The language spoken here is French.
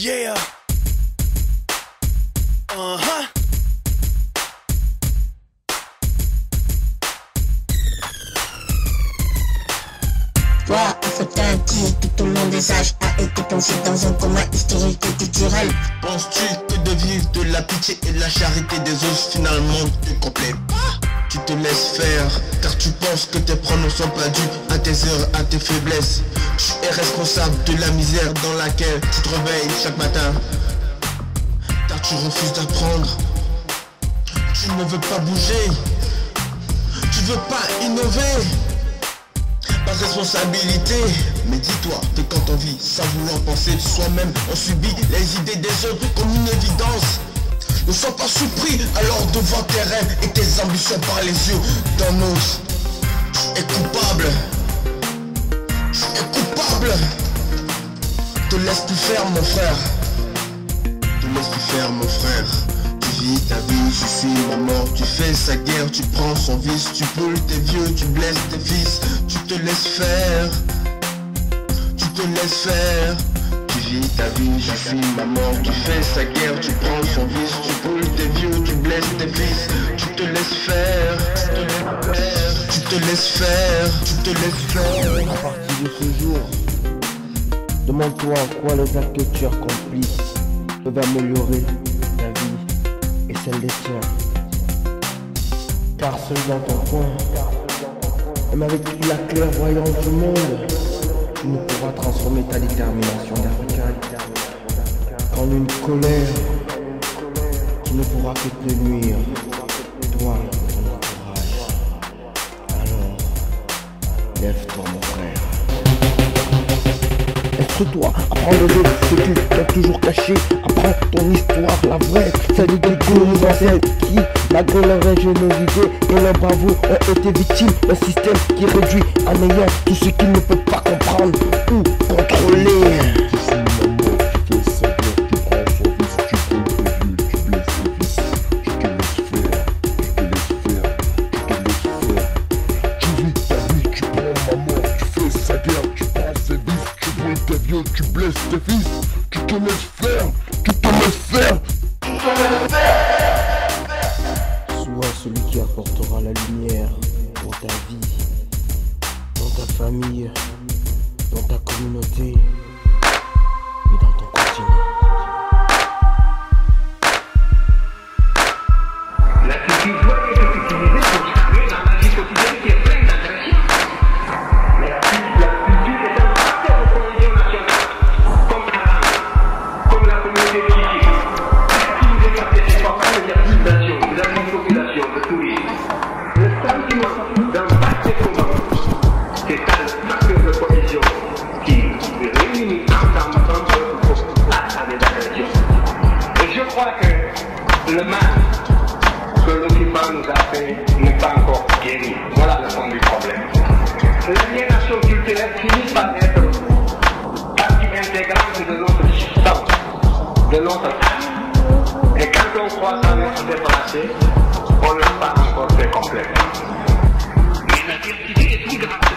Yeah. Toi, Africain qui, tout au long des âges, a été plongé dans un coma historique et culturel. Penses-tu que de vivre de la pitié et de la charité des autres finalement te complète? Tu te laisses faire, car tu penses que tes pronoms ne sont pas dus à tes heures, à tes faiblesses. Tu es responsable de la misère dans laquelle tu te réveilles chaque matin, car tu refuses d'apprendre. Tu ne veux pas bouger, tu veux pas innover. Pas de responsabilité, mais dis-toi que quand on vit sans vouloir penser de soi-même, on subit les idées des autres comme une évidence. Ne sois pas surpris alors devant tes rêves et tes ambitions par les yeux d'un autre. Tu es coupable, tu es coupable. Te laisse plus faire mon frère, te laisse plus faire mon frère. Tu vis ta vie, tu suis ma mort, tu fais sa guerre, tu prends son vice, tu brûles tes vieux, tu blesses tes fils, tu te laisses faire, tu te laisses faire. Tu vis ta vie, je suis ma mort, tu fais sa guerre, tu prends son vice, tu brûles tes vieux, tu blesses tes fils, tu te laisses faire, tu te laisses faire, tu te laisses faire. À partir de ce jour, demande-toi en quoi les actes que tu accomplis peuvent améliorer ta vie et celle des tiens. Car seul dans ton coin, même avec la clairvoyance du monde, tu ne pourras transformer ta détermination d'Africain qu'en une colère qui ne pourra que te nuire, toi et ton entourage. Alors, lève-toi mon frère. Instruis-toi, apprends de l'autre ce que tu as toujours caché. Apprends ton histoire, la vraie, celle des gros ancêtres qui, malgré leur ingéniosité et leur bravoure, ont été victimes d'un système qui réduit à néant tout ce qu'ils ne peuvent pas comprendre ou contrôler. Tu blesses tes fils, tu te laisses faire, tu te laisses faire, tu te laisses faire. Sois celui qui apportera la lumière dans ta vie, dans ta famille, dans ta communauté et dans ton continent. La culture doit être utilisée pour saluer dans la vie quotidienne qui est pleine d'agressions. Mais la culture est un facteur de cohésion nationale, comme la langue, comme la communauté physique. Si vous écartez ces facteurs de civilisation, vous avez une population de tourisme. Le sentiment d'un pacte commun, c'est un facteur de cohésion qui réunit ensemble un peuple à des agressions. Et je crois que le mal que l'occupant nous a fait n'est pas encore guéri. Voilà le fond du problème. Les nations culturelles finissent par être partie intégrante de notre substance, de notre âme. Et quand on croit s'en être déplacé, on n'a pas encore fait complètement. Mais la diversité est plus grande.